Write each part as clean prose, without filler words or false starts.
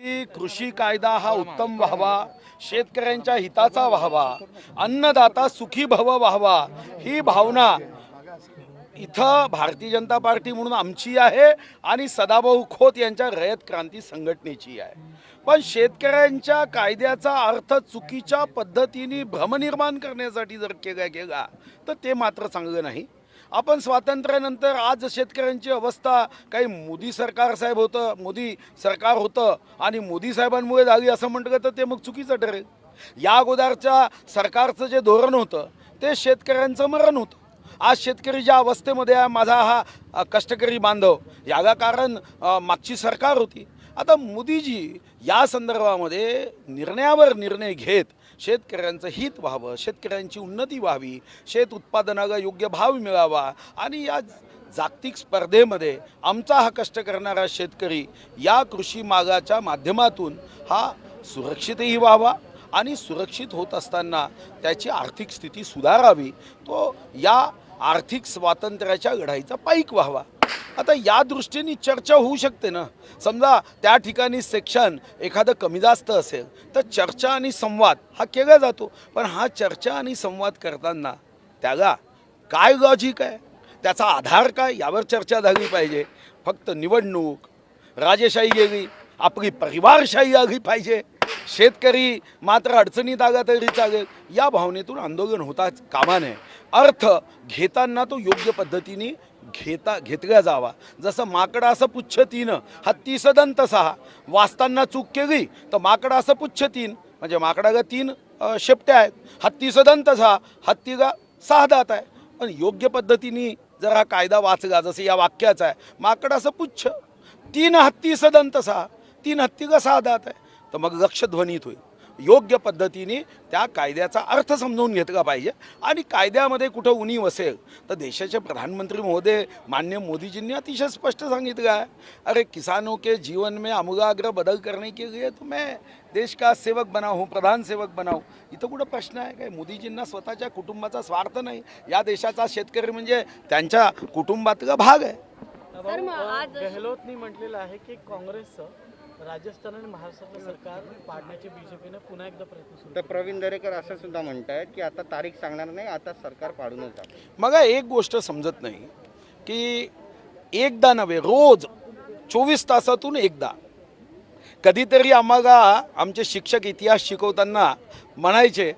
की कृषी कायदा हा उत्तम व्हावा, शेतकऱ्यांच्या हिताचा व्हावा, अन्नदाता सुखी भव व्हावा, ही भावना इथं भारतीय जनता पार्टी म्हणून आमची आहे आणि सदाभाऊ खोत यांच्या रयत क्रांती संघटनेची आहे. पण शेतकऱ्यांच्या कायद्याचा अर्थ चुकीच्या पद्धतीने भ्रमनिर्माण करण्यासाठी जर केला तर ते मात्र चांगलं नाही. आपण स्वातंत्र्यानंतर आज शेतकऱ्यांची अवस्था काही मोदी सरकार साहेब होतं, मोदी सरकार होतं आणि मोदी साहेबांमुळे झाली असं म्हटलं तर ते मग चुकीचं ठरेल. या अगोदरच्या सरकारचं जे धोरण होतं ते शेतकऱ्यांचं मरण होतं. आज शेतकरी ज्या अवस्थेमध्ये आहे, माझा हा कष्टकरी बांधव, याला कारण मागची सरकार होती. आता मोदीजी या संदर्भामध्ये निर्णयावर निर्णय घेत शेतकऱ्यांचं हित व्हावं, शेतकऱ्यांची उन्नती व्हावी, शेत उत्पादनाला योग्य भाव मिळावा आणि या जागतिक स्पर्धेमध्ये आमचा हा कष्ट करणारा शेतकरी या कृषी मागाच्या माध्यमातून हा सुरक्षितही व्हावा आणि सुरक्षित होत असताना त्याची आर्थिक स्थिती सुधारावी, तो या आर्थिक स्वातंत्र्याच्या लढाईचा पाईक व्हावा. आता या दृष्टीने चर्चा होऊ शकते ना. समजा त्या ठिकाणी सेक्शन एखादं कमी जास्त असेल तर चर्चा आणि संवाद हा केला जातो. पण हा चर्चा आणि संवाद करताना त्याला काय लॉजिक आहे, त्याचा आधार काय, यावर चर्चा झाली पाहिजे. फक्त निवडणूक, राजेशाही गेली, आपली परिवारशाही आली पाहिजे, शेतकरी मात्र अडचणीत आला तरी चालेल, या भावनेतून आंदोलन होता कामा नये. अर्थ घेताना तो योग्य पद्धतीने घेतला जावा. जसं माकडा असं पुच्छ तीन, हत्ती सदंत सहा. वाचताना चूक केली तर माकडा असं पुच्छ तीन, म्हणजे माकडाला तीन शेपट्या आहेत, हत्ती सदंत सहा, हत्तीला 6 दात आहे. पण योग्य पद्धतीने जर हा कायदा वाचला, जसं या वाक्याचा आहे, माकडा असं पुच्छ, 3 हत्ती सदंत सहा, 3 हत्तीला 6 दात आहे, तर मग लक्ष ध्वनित होईल. योग्य पद्धतीने त्या कायद्याचा अर्थ समजून घेतला पाहिजे. आणि कायद्यामध्ये कुठं उणीव असेल तर देशाचे प्रधानमंत्री महोदय माननीय मोदीजींनी अतिशय स्पष्ट सांगितलं आहे, अरे किसानों के जीवन में आमूलाग्र बदल करने के लिए तो मैं देश का सेवक बना हूँ, प्रधान सेवक बनाऊ. इथं कुठं प्रश्न आहे काय? मोदीजींना स्वतःच्या कुटुंबाचा स्वार्थ नाही, या देशाचा शेतकरी म्हणजे त्यांच्या कुटुंबातला भाग आहे. गेहलोतनी म्हटलेलं आहे की काँग्रेसचं राजस्थान आणि महाराष्ट्रातलं सरकार पाडण्याचे बीजेपीने पुन्हा एकदा प्रयत्न सुरू. तर प्रवीण दरेकर असं सुद्धा म्हणतायत की आता तारीख सांगणार नाही, आता सरकार पाडूनच जातं. मग एक गोष्ट समजत नाही की एकदा नव्हे, रोज 24 तासातून एकदा. कधीतरी आम्हाला आमचे शिक्षक इतिहास शिकवताना म्हणायचे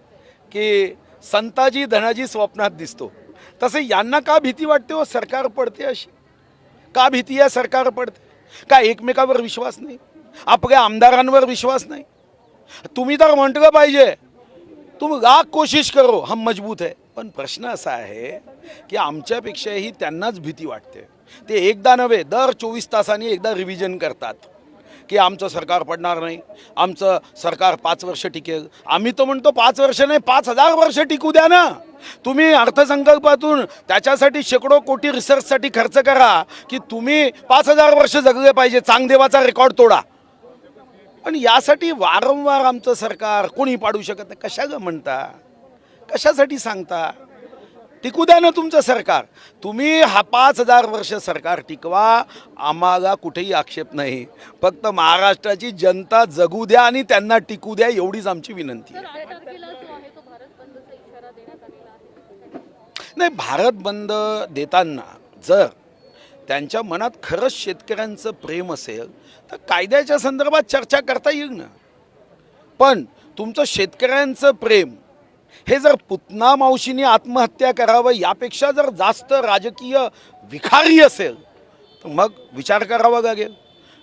की संताजी धनाजी स्वप्नात दिसतो. तसे यांना का भीती वाटते हो सरकार पडते अशी? का भीती आहे सरकार पडते? का एकमेकावर विश्वास नाही, आपल्या आमदारांवर विश्वास नाही? तुम्ही तर म्हटलं पाहिजे तुम लाख कोशिश करो हम मजबूत है. पण प्रश्न असा आहे की आमच्यापेक्षाही त्यांनाच भीती वाटते. ते एकदा नव्हे, दर 24 तासांनी एकदा रिव्हिजन करतात की आमचं सरकार पडणार नाही, आमचं सरकार 5 वर्ष टिकेल. आम्ही तर म्हणतो 5 वर्ष नाही, 5000 वर्ष टिकू द्या ना. तुम्ही अर्थसंकल्पातून त्याच्यासाठी शेकडो कोटी रिसर्चसाठी खर्च करा की तुम्ही 5000 वर्ष जगले पाहिजे, चांगदेवाचा रेकॉर्ड तोडा. पण यासाठी वारंवार आमचं सरकार कोणी पाडू शकत नाही. कशाला म्हणता, कशासाठी सांगता? टिकू द्या ना तुमचं सरकार. तुम्ही हा 5000 वर्ष सरकार टिकवा, आम्हाला कुठेही आक्षेप नाही. फक्त महाराष्ट्राची जनता जगू द्या आणि त्यांना टिकू द्या, एवढीच आमची विनंती आहे. नाही, भारत बंद देताना जर त्यांच्या मनात खरंच शेतकऱ्यांचं प्रेम असेल तर कायद्याच्या संदर्भात चर्चा करता येईल ना. पण तुमचं शेतकऱ्यांचं प्रेम हे जर पुतना मावशीने आत्महत्या करावं यापेक्षा जर जास्त राजकीय विखारी असेल तर मग विचार करावा लागेल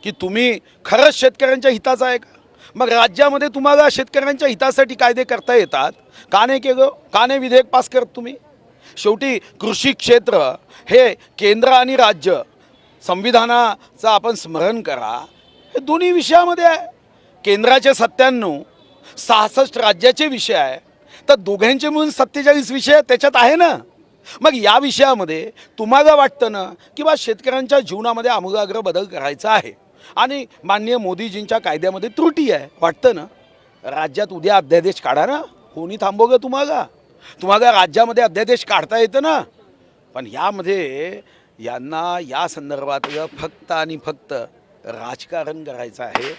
की तुम्ही खरंच शेतकऱ्यांच्या हिताचा आहे का. मग राज्यामध्ये तुम्हाला शेतकऱ्यांच्या हितासाठी कायदे करता येतात, का नाही केलं, का नाही विधेयक पास करत तुम्ही? शेवटी कृषी क्षेत्र हे केंद्र आणि राज्य, संविधानाचं आपण स्मरण करा, हे दोन्ही विषयामध्ये आहे. केंद्राचे 97, 66 राज्याचे विषय आहे, तर दोघांचे मिळून 47 विषय त्याच्यात आहे ना. मग या विषयामध्ये तुम्हाला वाटतं ना की बा शेतकऱ्यांच्या जीवनामध्ये आमूलाग्र बदल करायचा आहे आणि माननीय मोदीजींच्या कायद्यामध्ये त्रुटी आहे, वाटतं ना, राज्यात उद्या अध्यादेश काढा ना. कोणी थांबवलं तुम्हाला? तुम्हाला राज्यामध्ये अध्यादेश काढता येतं ना. पण यामध्ये यांना या संदर्भात फक्त आणि फक्त राजकारण करायचं आहे.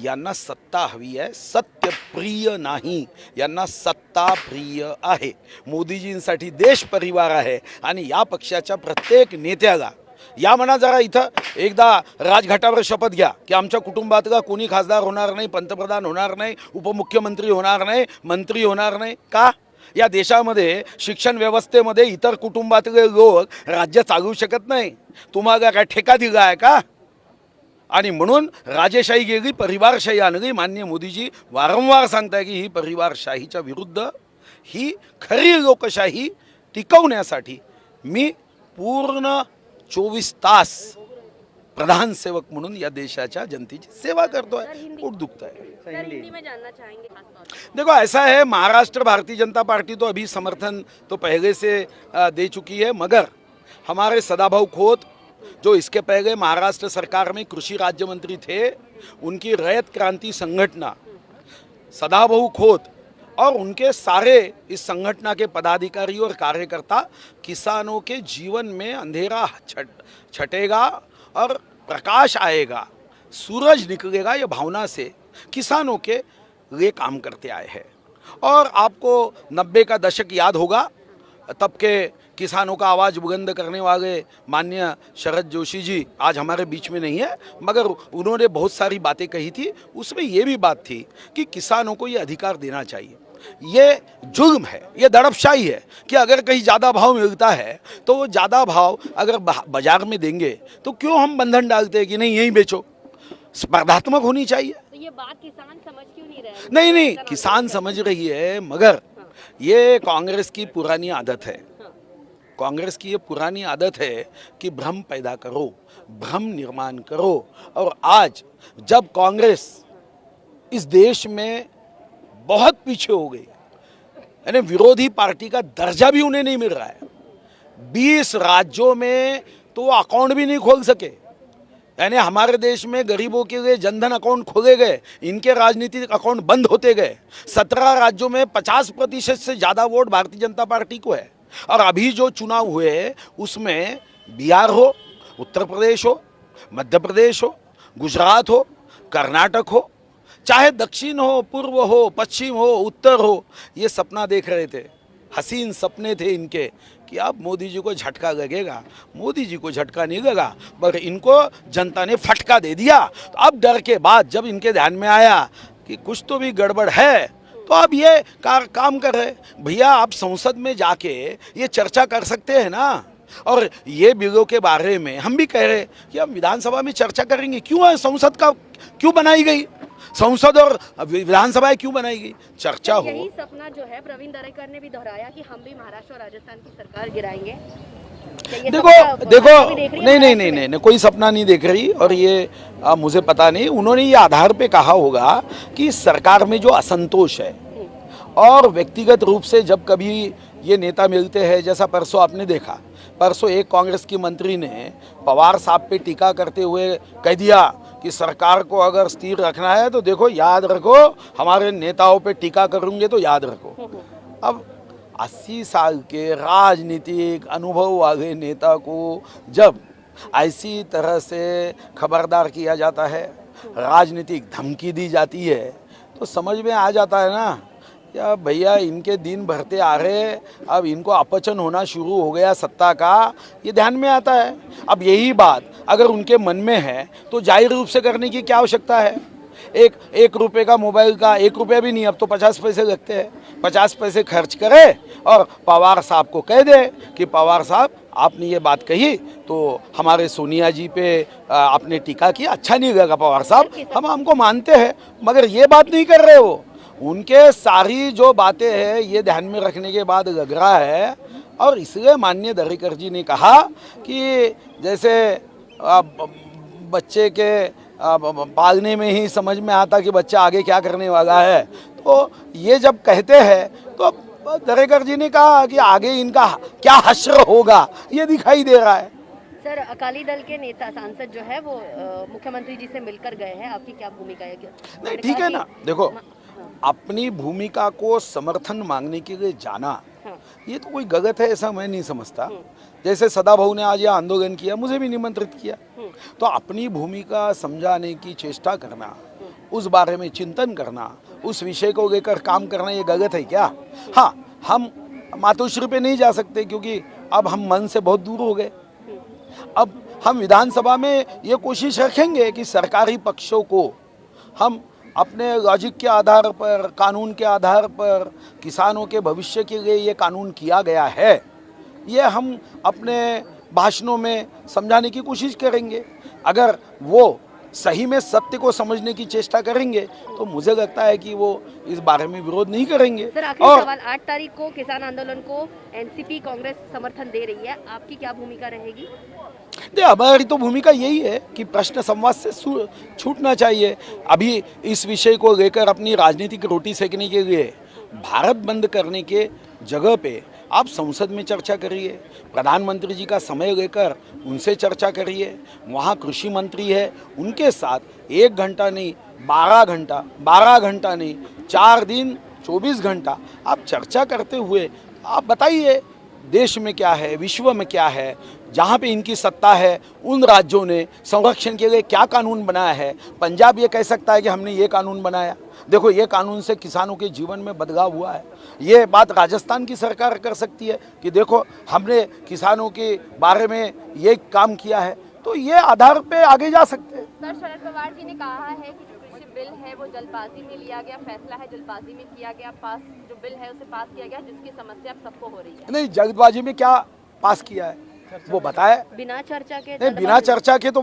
यांना सत्ता हवी आहे, सत्य प्रिय नाही, यांना सत्ता प्रिय आहे. मोदीजींसाठी देश परिवार आहे आणि या पक्षाच्या प्रत्येक नेत्याला या म्हणा जरा इथं एकदा राजघाटावर शपथ घ्या की आमच्या कुटुंबातला कोणी खासदार होणार नाही, पंतप्रधान होणार नाही, उपमुख्यमंत्री होणार नाही, मंत्री होणार नाही. का? या देशामध्ये शिक्षण व्यवस्थेमध्ये इतर कुटुंबातले लोक राज्य चालवू शकत नाही. तुम्हाला काय ठेका दिला आहे का? आणि म्हणून राजेशाही गेली, परिवारशाही आणली. माननीय मोदीजी वारंवार सांगताय की ही परिवारशाहीच्या विरुद्ध ही खरी लोकशाही टिकवण्यासाठी मी पूर्ण 24 तास प्रधान सेवक म्हणून या देशाच्या जनतेची सेवा करतोय. पोट दुखता है. सर, हिंदी में जानना चाहेंगे खासतौर पर। देखो ऐसा है, महाराष्ट्र भारतीय जनता पार्टी तो अभी समर्थन तो पहले से दे चुकी है, मगर हमारे सदाभाऊ खोत जो इसके पहले महाराष्ट्र सरकार में कृषि राज्य मंत्री थे, उनकी रैयत क्रांति संगठन सदाभाऊ खोत और उनके सारे इस संगठन के पदाधिकारी और कार्यकर्ता किसानों के जीवन में अंधेरा छटेगा और प्रकाश आएगा, सूरज निकलेगा, ये भावना से किसानों के लिए काम करते आए हैं. और आपको 90 का दशक याद होगा, तब के किसानों का आवाज़ बुलंद करने वाले माननीय शरद जोशी जी आज हमारे बीच में नहीं है, मगर उन्होंने बहुत सारी बातें कही थी. उसमें ये भी बात थी कि किसानों को ये अधिकार देना चाहिए. ये जुल्म है, ये दड़पशाही है कि अगर कहीं ज़्यादा भाव मिलता है तो वो ज़्यादा भाव अगर बाजार में देंगे तो क्यों हम बंधन डालते हैं कि नहीं यहीं बेचो. स्पर्धात्मक होनी चाहिए. तो ये बात किसान समझ क्यों नहीं रहे? नहीं, किसान समझ रही है, मगर ये कांग्रेस की पुरानी आदत है. कांग्रेस की ये पुरानी आदत है कि भ्रम पैदा करो, भ्रम निर्माण करो. और आज जब कांग्रेस इस देश में बहुत पीछे हो गई, यानी विरोधी पार्टी का दर्जा भी उन्हें नहीं मिल रहा है. 20 राज्यों में तो अकाउंट भी नहीं खोल सके. यानी हमारे देश में गरीबों के लिए जनधन अकाउंट खोले गए, इनके राजनीतिक अकाउंट बंद होते गए. 17 राज्यों में 50% से ज़्यादा वोट भारतीय जनता पार्टी को है. और अभी जो चुनाव हुए उसमें बिहार हो, उत्तर प्रदेश हो, मध्य प्रदेश हो, गुजरात हो, कर्नाटक हो, चाहे दक्षिण हो, पूर्व हो, पश्चिम हो, उत्तर हो, ये सपना देख रहे थे, हसीन सपने थे इनके कि अब मोदी जी को झटका लगेगा. मोदी जी को झटका नहीं लगा, पर इनको जनता ने फटका दे दिया. तो अब डर के बाद जब इनके ध्यान में आया कि कुछ तो भी गड़बड़ है, तो अब ये काम कर रहे. भैया आप संसद में जाके ये चर्चा कर सकते हैं ना. और ये बिलों के बारे में हम भी कह रहे कि हम विधानसभा में चर्चा करेंगे. क्यों है संसद का क्यों बनाई गई, संसद और विधानसभाएं क्यों बनाई गई? चर्चा हो. यही सपना जो है प्रवीण दरेकर ने भी दोहराया कि हम भी महाराष्ट्र और राजस्थान की सरकार गिराएंगे. क्या ये देखो सपना भाजपा देखो भी देख रही है नहीं नहीं महाराष्ट्र नहीं में? नहीं कोई सपना नहीं देख रही. और ये मुझे पता नहीं, उन्होंने ये आधार पे कहा होगा कि सरकार में जो असंतोष है और व्यक्तिगत रूप से जब कभी ये नेता मिलते हैं, जैसा परसों आपने देखा, परसों एक कांग्रेस की मंत्री ने पवार साहब पे टीका करते हुए कह दिया कि सरकार को अगर स्थिर रखना है तो देखो याद रखो हमारे नेताओं पे टीका करूंगे तो याद रखो. अब 80 साल के राजनीतिक अनुभव वाले नेता को जब ऐसी तरह से खबरदार किया जाता है, राजनीतिक धमकी दी जाती है, तो समझ में आ जाता है ना या भैया इनके दिन भरते आ रहे, अब इनको अपचन होना शुरू हो गया सत्ता का, ये ध्यान में आता है. अब यही बात अगर उनके मन में है तो जाहिर रूप से करने की क्या आवश्यकता है. एक रुपये का मोबाइल का 1 रुपया भी नहीं, अब तो 50 पैसे लगते हैं. 50 पैसे खर्च करे और पवार साहब को कह दे कि पवार साहब आपने ये बात कही तो हमारे सोनिया जी पे आपने टीका किया, अच्छा नहीं लगा पवार साहब, हम हमको मानते हैं. मगर ये बात नहीं कर रहे वो. उनके सारी जो बातें हैं ये ध्यान में रखने के बाद लग रहा है. और इसलिए माननीय दरेकर जी ने कहा कि जैसे बच्चे के पालने में ही समझ में आता कि बच्चा आगे क्या करने वाला है, तो ये जब कहते हैं तो दरेकर जी ने कहा कि आगे इनका क्या हश्र होगा ये दिखाई दे रहा है. सर, अकाली दल के नेता सांसद जो है वो मुख्यमंत्री जी से मिलकर गए हैं, आपकी क्या भूमिका है? नहीं ठीक है ना. देखो अपनी भूमिका को समर्थन मांगने के लिए जाना हाँ। ये तो कोई गलत है ऐसा मैं नहीं समझता। जैसे सदाभाऊ ने आज यह आंदोलन किया, मुझे भी निमंत्रित किया, तो अपनी भूमिका समझाने की चेष्टा करना, उस बारे में चिंतन करना, उस विषय को लेकर काम करना, ये गलत है क्या? हाँ, हम मातोश्री पे नहीं जा सकते क्योंकि अब हम मन से बहुत दूर हो गए। अब हम विधानसभा में ये कोशिश रखेंगे कि सरकारी पक्षों को हम अपने लॉजिक के आधार पर, कानून के आधार पर, किसानों के भविष्य के लिए ये कानून किया गया है, ये हम अपने भाषणों में समझाने की कोशिश करेंगे। अगर वो सही में सत्य को समझने की चेष्टा करेंगे तो मुझे लगता है कि वो इस बारे में विरोध नहीं करेंगे। सर आखिरी सवाल, 8 तारीख को किसान आंदोलन को एनसीपी कांग्रेस समर्थन दे रही है, आपकी क्या भूमिका रहेगी? हमारी तो भूमिका यही है कि प्रश्न संवाद से छूटना चाहिए। अभी इस विषय को लेकर अपनी राजनीतिक रोटी सेकने के लिए भारत बंद करने के जगह पे आप संसद में चर्चा करिए, प्रधानमंत्री जी का समय लेकर उनसे चर्चा करिए, वहाँ कृषि मंत्री है उनके साथ 1 घंटा नहीं 12 घंटा नहीं 4 दिन 24 घंटा आप चर्चा करते हुए आप बताइए देश में क्या है, विश्व में क्या है, जहाँ पे इनकी सत्ता है उन राज्यों ने संरक्षण के लिए क्या कानून बनाया है। पंजाब ये कह सकता है कि हमने ये कानून बनाया, देखो ये कानून से किसानों के जीवन में बदलाव हुआ है। ये बात राजस्थान की सरकार कर सकती है कि देखो हमने किसानों के बारे में ये काम किया है, तो ये आधार पे आगे जा सकते हैं। सर शरद पवार जी ने कहा है कि जो कृषि बिल है वो जल्दबाजी में लिया गया फैसला है, जल्दबाजी में किया गया पास, जो बिल है उसे पास किया गया जिसकी समस्या अब सबको हो रही है। नहीं, जल्दबाजी में क्या पास किया है वो बताए। बिना चर्चा के नहीं, बिना चर्चा के तो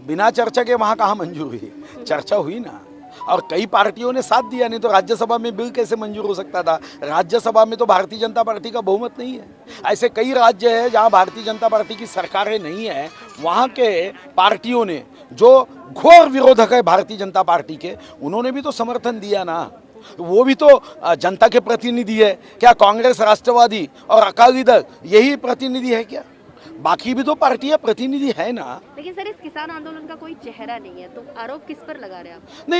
बिना चर्चा के वहाँ कहाँ मंजूर हुई, चर्चा हुई ना, और कई पार्टियों ने साथ दिया, नहीं तो राज्यसभा में बिल कैसे मंजूर हो सकता था? राज्यसभा में तो भारतीय जनता पार्टी का बहुमत नहीं है। ऐसे कई राज्य है जहाँ भारतीय जनता पार्टी की सरकारें नहीं है, वहाँ के पार्टियों ने जो घोर विरोधक है भारतीय जनता पार्टी के, उन्होंने भी तो समर्थन दिया ना, वो भी तो जनता के प्रतिनिधि है। क्या कांग्रेस, राष्ट्रवादी और अकाली दल यही प्रतिनिधि है क्या? बाकी भी तो पार्टियां प्रतिनिधि है ना। लेकिन सर इस किसान आंदोलन का कोई चेहरा नहीं है, तो आरोप किस पर लगा रहे हैं आप? नहीं,